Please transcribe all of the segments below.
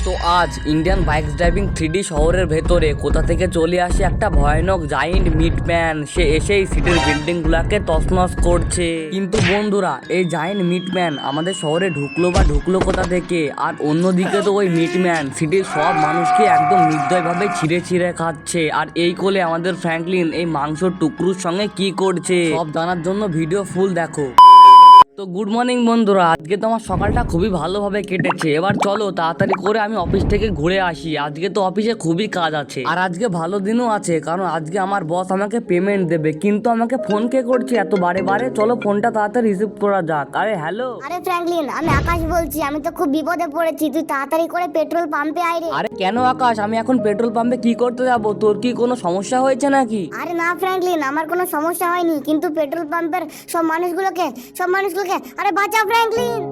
তো আজ Indian bike driving 3D শহরের ভেতরে কোথা থেকে চলে আসে একটা ভয়ানক জাইন্ট মিটম্যান। সে এসেই সিটির বিল্ডিং গুলাকে তছনছ করছে। কিন্তু বন্ধুরা, এই জাইন্ট মিটম্যান আমাদের শহরে ঢুকলো কোথা থেকে? আর অন্যদিকে তো ওই মিটম্যান সিটির সব মানুষকে একদম নির্দয়ভাবে ছিঁড়ে খাচ্ছে। আর এই কোলে আমাদের ফ্র্যাঙ্কলিন এই মাংসর টুকরোর সঙ্গে কি করছে, সব জানার জন্য ভিডিও ফুল দেখো। তো গুড মর্নিং বন্ধুরা, আজকে তো আমার সকালটা খুবই ভালোভাবে কেটেছে। এবার চলো তাড়াতাড়ি করে আমি অফিস থেকে ঘুরে আসি। আজকে তো অফিসে খুবই কাজ আছে, আর আজকে ভালো দিনও আছে, কারণ আজকে আমার বস আমাকে পেমেন্ট দেবে। কিন্তু আমাকে ফোন কে করছে এত বারে? চলো ফোনটা তাড়াতাড়ি রিসিভ করা যাক। আরে হ্যালো। আরে ফ্র্যাঙ্কলিন, আমি আকাশ বলছি। আমি তো খুব বিপদে পড়েছি, তুই তাড়াতাড়ি করে পেট্রোল পাম্পে আয় রে। আরে কেন আকাশ, আমি এখন পেট্রোল পাম্পে কি করতে যাব? তোর কি কোনো সমস্যা হয়েছে নাকি? আরে না ফ্র্যাঙ্কলিন, আমার কোনো সমস্যা হয়নি, কিন্তু পেট্রোল পাম্পের সব মানুষগুলোকে আরে বাঁচা ফ্র্যাঙ্কলিন।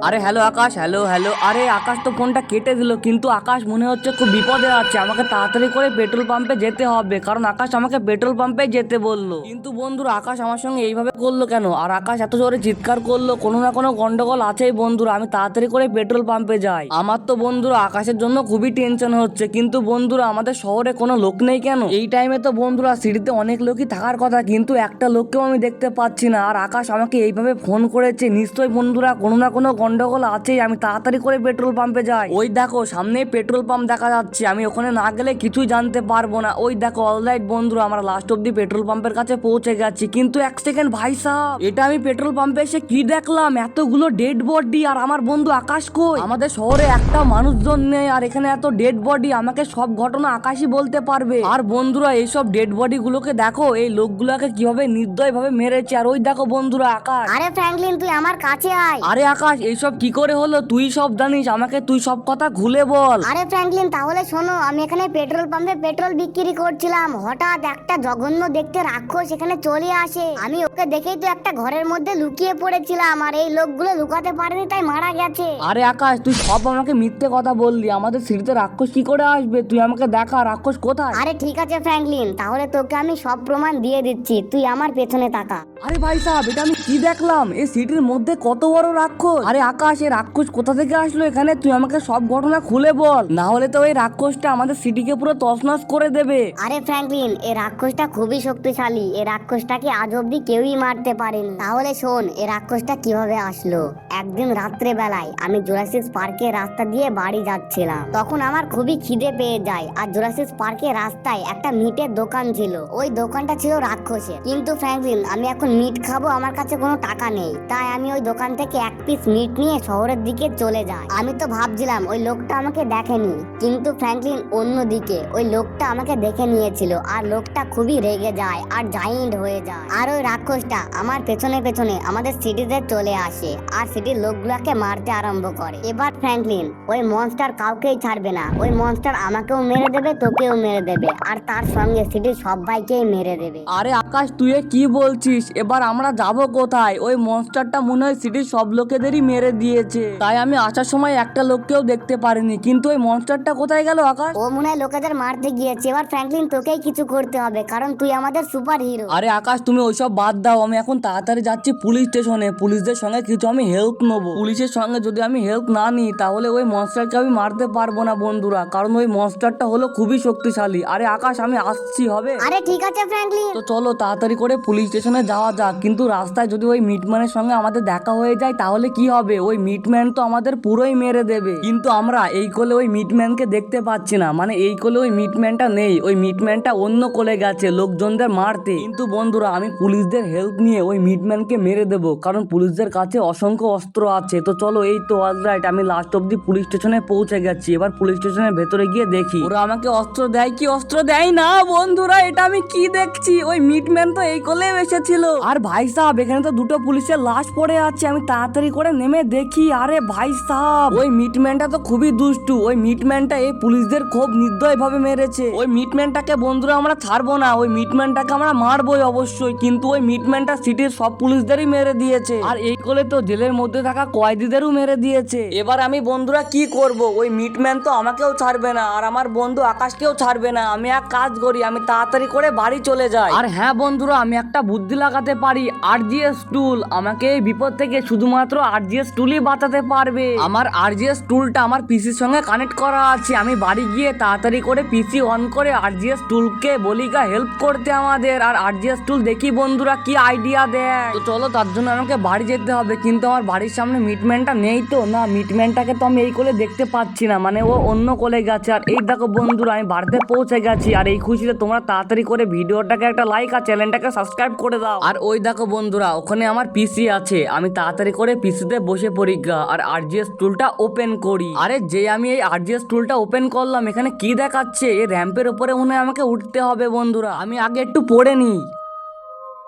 আরে হ্যালো আকাশ, হ্যালো। আরে আকাশ তো ফোনটা কেটে দিল। কিন্তু আকাশ মনে হচ্ছে খুব বিপদে আছে। আমাকে তাড়াতাড়ি করে পেট্রোল পাম্পে যেতে হবে, কারণ আকাশ আমাকে পেট্রোল পাম্পে যেতে বললো। কিন্তু বন্ধুরা, আকাশ আমার সঙ্গে এইভাবে করলো কেন? আর আকাশ এত জোরে চিৎকার করলো, কোনো না কোনো গন্ডগোল আছেই বন্ধুরা। আমি তাড়াতাড়ি করে পেট্রোল পাম্পে যাই। আমার তো বন্ধুরা আকাশের জন্য খুবই টেনশন হচ্ছে। কিন্তু বন্ধুরা, আমাদের শহরে কোনো লোক নেই কেন? এই টাইমে তো বন্ধুরা সিটিতে অনেক লোকই থাকার কথা, কিন্তু একটা লোককেও আমি দেখতে পাচ্ছি না। আর আকাশ আমাকে এইভাবে ফোন করেছে, নিশ্চয়ই বন্ধুরা কোনো না কোনো গন্ডগোল আছেই। আমি তাড়াতাড়ি করে পেট্রোল পাম্পে যাই। ওই দেখো সামনেই পেট্রোল পাম্প দেখা যাচ্ছে। আমি ওখানে না গেলে কিছুই জানতে পারবো না। ওই দেখো, অলরাইট বন্ধুরা, আমরা লাস্ট অব্দি পেট্রোল পাম্পের কাছে পৌঁছে গেছি। কিন্তু এক সেকেন্ড ভাই সাহেব, এটা আমি পেট্রোল পাম্পে এসে কি দেখলাম? এতগুলো ডেড বডি। আর আমার বন্ধু আকাশ কই? আমাদের শহরে একটা মানুষজন নেই, আর এখানে এত ডেড বডি। আমাকে সব ঘটনা আকাশই বলতে পারবে। আর বন্ধুরা, এইসব ডেড বডি গুলোকে দেখো, এই লোকগুলোকে কিভাবে নির্দয় ভাবে মেরেছে। আর ওই দেখো বন্ধুরা আকাশ। আরে ফ্র্যাঙ্কলিন, তুই আমার কাছে আয়। আরে আকাশ, এইসব কি করে হলো? তুই সব জানিস, আমাকে তুই সব কথা খুলে বল। আরে ফ্র্যাঙ্কলিন, তাহলে শোনো, আমি এখানে পেট্রোল পাম্পে পেট্রোল বিক্রি করছিলাম। হঠাৎ একটা জঘন্য দেখতে রাক্ষস এখানে চলে আসে। আমি ওকে দেখেই তো একটা ঘরের মধ্যে লুকিয়ে পড়েছিলাম, আর এই লোকগুলো লুকাতে পারেনি, তাই মারা গেছে। আরে আকাশ, তুই সব আমাকে মিথ্যে কথা বললি। আমাদের সিটিতে রাক্ষস কি করে আসবে? তুই আমাকে দেখা, রাক্ষস কোথায়? আরে ঠিক আছে ফ্র্যাঙ্কলিন, তাহলে তোকে আমি সব প্রমাণ দিয়ে দিচ্ছি, তুই আমার পেছনে তাকা। আরে ভাই সাহেব, এটা আমি কি দেখলাম? এই সিটির মধ্যে কত বড় রাক্ষস! আরে আকাশ, এই রাক্ষস কোথা থেকে আসলো এখানে? তুই আমাকে সব ঘটনা খুলে বল, না হলে তো এই রাক্ষসটা আমাদের সিটিকে পুরো তছনছ করে দেবে। আরে ফ্র্যাঙ্কলিন, এই রাক্ষসটা খুবই শক্তিশালী। এই রাক্ষসটাকে আজ অব্দি কেউই মারতে পারেনি। তাহলে শোন, এই রাক্ষসটা কিভাবে আসলো। একদিন রাত্রে বেলায় আমি জুরাসিক পার্কের রাস্তা দিয়ে বাড়ি যাচ্ছিলাম। তখন আমার খুবই খিদে পেয়ে যায়। আর জুরাসিক পার্কের রাস্তায় একটা মিটের দোকান ছিল। ওই দোকানটা ছিল রাক্ষসের। কিন্তু ফ্র্যাঙ্কলিন, আমি এখন মিট খাবো, আমার কাছে কোনো টাকা নেই। তাই আমি ওই দোকান থেকে এক পিস মিট নিয়ে শহরের দিকে চলে যাই। আমি তো ভাবছিলাম ওই লোকটা আমাকে দেখেনি, কিন্তু ফ্র্যাঙ্কলিন অন্যদিকে ওই লোকটা আমাকে দেখে নিয়েছিল। আর লোকটা খুবই রেগে যায় আর জাইন্ট হয়ে যায়। আর ওই রাক্ষসটা আমার পেছনে আমাদের সিটিতে চলে আসে, আর সিটির লোকগুলাকে মারতে আরম্ভ করে। এবার ফ্র্যাঙ্কলিন, ওই মনস্টার কাউকেই ছাড়বে না। ওই মনস্টার আমাকেও মেরে দেবে, তোকেও মেরে দেবে, আর তার সঙ্গে সিটির সবাইকেই মেরে দেবে। আরে আকাশ, তুই কি বলছিস? এবার আমরা যাব কোথায়? ওই মনস্টারটা মনে হয় সিটির সব লোকেদেরই মেরে দিয়েছে। তাই আমি আসার সময় একটা লোককেও দেখতে পারিনি। কিন্তু ওই মনস্টারটা কোথায় গেল আকাশ? ও মনে হয় লোকেদের মারতে গিয়েছে। এবার ফ্র্যাঙ্কলিন, তোকেই কিছু করতে হবে, কারণ তুই আমাদের সুপার হিরো। আরে আকাশ, তুমি ওইসব বাদ দাও। আমি এখন তাড়াতাড়ি যাচ্ছি পুলিশ স্টেশনে। পুলিশদের সঙ্গে কিছু আমি হেল্প নেবো। পুলিশের সঙ্গে যদি আমি হেল্প না নিই, তাহলে ওই মনস্টারকে আমি মারতে পারবো না বন্ধুরা, কারণ ওই মনস্টারটা হলো খুবই শক্তিশালী। আরে আকাশ, আমি আসছি, হবে? আরে ঠিক আছে ফ্র্যাঙ্কলিন। তো চলো তাড়াতাড়ি করে পুলিশ স্টেশনে যাওয়া যাক। কিন্তু রাস্তায় যদি ওই মিটম্যানের সঙ্গে আমাদের দেখা হয়ে যায়, তাহলে কি হবে? ওই মিটম্যান তো আমাদের পুরোই মেরে দেবে। কিন্তু আমরা এই কোলে ওই মিটম্যানকে দেখতে পাচ্ছি না, মানে এই কোলে ওই মিটম্যানটা নেই। ওই মিটম্যানটা অন্য কোলে গেছে লোকজনদের মারতে। কিন্তু বন্ধুরা, আমি পুলিশদের হেল্প নিয়ে ওই মিটম্যানকে মেরে দেবো, কারণ পুলিশদের কাছে অসংখ্য অস্ত্র আছে। তো চলো, এই তো অলরাইট, আমি লাস্ট অব্দি পুলিশ স্টেশনে পৌঁছে গেছি। এবার পুলিশ স্টেশনের ভেতরে গিয়ে দেখি ওরা আমাকে অস্ত্র দেয় কি অস্ত্র দেয় না। বন্ধুরা, এটা আমি কি দেখছি? ওই মিটম্যান তো এই কোলে এসেছিল। আর ভাই সাহেব, এখানে তো দুটো পুলিশের লাশ পড়ে আছে। আমি তাড়াতাড়ি করে নেমে দেখি, আরে ভাই সাহেব, ওই মিটম্যানটা তো খুবই দুষ্টু। ওই মিটম্যানটা এই পুলিশদের খুব নির্দয় ভাবে মেরেছে। ওই মিটম্যানটাকে বন্ধুরা আমরা ছাড়বো না। ওই মিটম্যানটাকে আমরা মারবোই অবশ্যই। কিন্তু ওই মিটম্যানটা সিটির সব পুলিশদেরই মেরে দিয়েছে। আর এই কোলে তো জেলের মধ্যে থাকা কয়েদিদেরও মেরে দিয়েছে। এবার আমি বন্ধুরা কি করব? ওই মিটম্যান তো আমাকেও ছাড়বে না, আর আমার বন্ধু আকাশকেও ছাড়বে না। আমি এক কাজ করি, আমি তাড়াতাড়ি করে বাড়ি চলে যাই। আর হ্যাঁ বন্ধুরা, আমি একটা বুদ্ধি লাগাতে পারি। আরজিএস টুল আমাকে এই বিপদ থেকে শুধুমাত্র আরজিএস টুলই বাঁচাতে পারবে। আমার আরজিএস টুলটা আমার পিসির সঙ্গে কানেক্ট করা আছে। আমি বাড়ি গিয়ে তাড়াতাড়ি করে পিসি অন করে আরজিএস টুলকে বলিকা হেল্প করতে আমাদের। আর আরজিএস টুল দেখি বন্ধুরা কি আইডিয়া দেয়। তো চলো, তার জন্য আমাকে বাড়ি যেতে হবে। কিন্তু আমার বাড়ির সামনে মিটম্যানটা নেই তো। না, মিটম্যানটাকে তো আমি এই কোলে দেখতে পাচ্ছি না, মানে ও অন্য কোলে গেছে। আর এই দেখো বন্ধুরা, আমি বাড়িতে পৌঁছে গেছি। আর এই খুশিতে তোমরা তাড়াতাড়ি করে ভিডিওটাকে একটা লাইক আর চ্যানেলটাকে সাবস্ক্রাইব করে দাও। আর ওই দেখো বন্ধুরা, ওখানে আমার পিসি আছে। আমি তাড়াতাড়ি করে পিসিতে বসে পড়ি গা আর আরজিএস টুলটা ওপেন করি। আরে যে আমি এই আরজিএস টুলটা ওপেন করলাম, এখানে কি দেখাচ্ছে? এই র্যাম্পের উপরে মনে হয় আমাকে উঠতে হবে বন্ধুরা। আমি আগে একটু পড়ে নিই।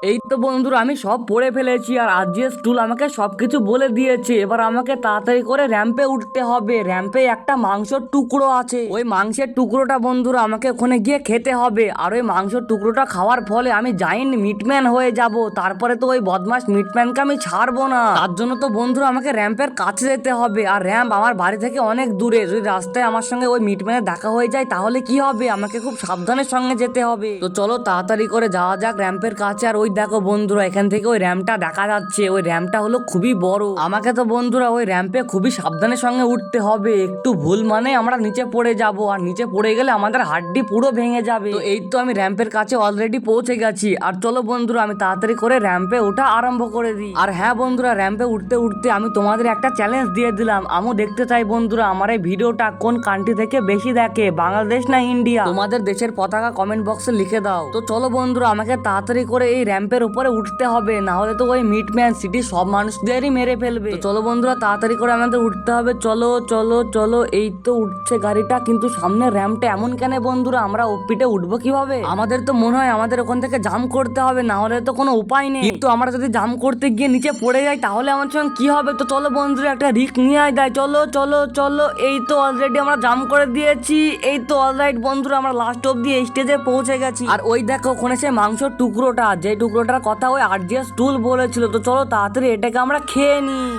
এই তো বন্ধুরা, আমি সব পড়ে ফেলেছি আর আরজিএস টুল আমাকে সবকিছু বলে দিয়েছে। এবার আমাকে তাড়াতাড়ি করে র্যাম্পে উঠতে হবে। র্যাম্পে একটা মাংসের টুকরো আছে। ওই মাংসের টুকরোটা বন্ধুরা আমাকে ওখানে গিয়ে খেতে হবে। আর ওই মাংসের টুকরোটা খাওয়ার ফলে আমি জাইন্ট মিটম্যান হয়ে যাব। তারপরে তো ওই বদমাস মিটম্যানকে আমি ছাড়বো না। তার জন্য তো বন্ধুরা আমাকে র্যাম্পের কাছে যেতে হবে। আর র্যাম্প আমার বাড়ি থেকে অনেক দূরে। যদি রাস্তায় আমার সঙ্গে ওই মিটম্যানের দেখা হয়ে যায় তাহলে কি হবে? আমাকে খুব সাবধানের সঙ্গে যেতে হবে। তো চলো তাড়াতাড়ি করে যাওয়া যাক র্যাম্পের কাছে। আর ওই দেখো বন্ধুরা, এখান থেকে ওই র্যাম্পটা দেখা যাচ্ছে। ওই র্যাম্পটা হলো খুবই বড়। আমাকে তো বন্ধুরা ওই র্যাম্পে খুবই সাবধানের সঙ্গে উঠতে হবে। একটু ভুল মানে আমরা নিচে পড়ে যাব। আর নিচে পড়ে গেলে আমাদের হাড্ডি পুরো ভেঙে যাবে। তো এই তো আমি র্যাম্পের কাছে অলরেডি পৌঁছে গেছি। আর চলো বন্ধুরা, আমি তাড়াতাড়ি করে র্যাম্পে ওঠা আরম্ভ করে দিই। আর হ্যাঁ বন্ধুরা, র্যাম্পে উঠতে উঠতে আমি তোমাদের একটা চ্যালেঞ্জ দিয়ে দিলাম। আমিও দেখতে চাই বন্ধুরা আমার এই ভিডিওটা কোন কান্ট্রি থেকে বেশি দেখে, বাংলাদেশ না ইন্ডিয়া। তোমাদের দেশের পতাকা কমেন্ট বক্সে লিখে দাও। তো চলো বন্ধুরা, আমাকে তাড়াতাড়ি করে এই র্যাম্পের উপরে উঠতে হবে, না হলে তো ওই মিটম্যান সিটি সব মানুষদেরই মেরে ফেলবে। তো চলো বন্ধুরা, তাড়াতাড়ি করে আমাদের উঠতে হবে। চলো চলো চলো, এই তো উঠছে গাড়িটা। কিন্তু সামনে র্যাম্পটা এমন কেন বন্ধুরা? আমরা ওপিটে উঠবো কিভাবে? আমাদের তো মনে হয় আমাদের ওখান থেকে জাম্প করতে হবে, না হলে তো কোনো উপায় নেই। কিন্তু আমরা যদি জাম্প করতে গিয়ে নিচে পড়ে যাই তাহলে আমার সঙ্গে কি হবে? তো চলো বন্ধুরা, একটা রিস্ক নিয়ে দেয়। চলো চলো চলো, এই তো অলরেডি আমরা জাম্প করে দিয়েছি। এই তো অলরাইট বন্ধুরা, আমরা লাস্ট অব্দি এই স্টেজে পৌঁছে গেছি। আর ওই দেখো ওখানে সে মাংসের টুকরোটা, যে টুকরোটার কথা ওই আরজিএস টুল বলেছিল। তো চলো তাড়াতাড়ি এটাকে আমরা খেয়ে নিই।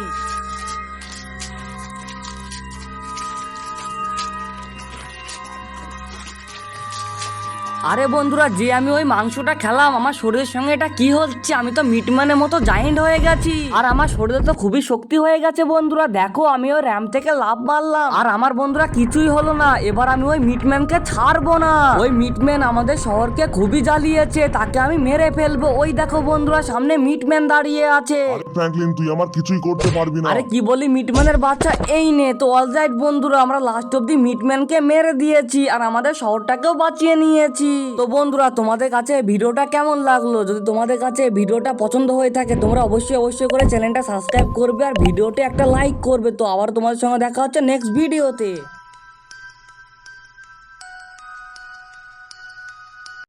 আরে বন্ধুরা, যে আমি ওই মাংসটা খেলাম, আমার শরীরের সঙ্গে এটা কি হচ্ছে? আমি তো মিটম্যানের মতো জায়েন্ট হয়ে গেছি। আর আমার শরীরে তো খুবই শক্তি হয়ে গেছে বন্ধুরা। দেখো আমি ওই র্যাম্প থেকে লাফ মারলাম আর আমার বন্ধুরা কিছুই হলো না। এবার আমি ওই মিটম্যানকে ছাড়বো না। ওই মিটম্যান আমাদের শহরকে খুবই জ্বালিয়েছে, তাকে আমি মেরে ফেলবো। ওই দেখো বন্ধুরা, সামনে মিটম্যান দাঁড়িয়ে আছে। আরে ফ্র্যাঙ্কলিন, তুই আমার কিছুই করতে পারবি না। আরে কি বলি, মিটম্যানের বাচ্চা এই নে। তো অলরাইট বন্ধুরা, আমরা লাস্ট অব্দি মিটম্যানকে মেরে দিয়েছি আর আমাদের শহরটাকেও বাঁচিয়ে নিয়েছি। তো বন্ধুরা, তোমাদের কাছে ভিডিওটা কেমন লাগলো? যদি তোমাদের কাছে ভিডিওটা পছন্দ হয়ে থাকে তোমরা অবশ্যই করে চ্যানেলটা সাবস্ক্রাইব করবে আর ভিডিওতে একটা লাইক করবে। তো আবার তোমাদের সঙ্গে দেখা হচ্ছে নেক্সট ভিডিওতে।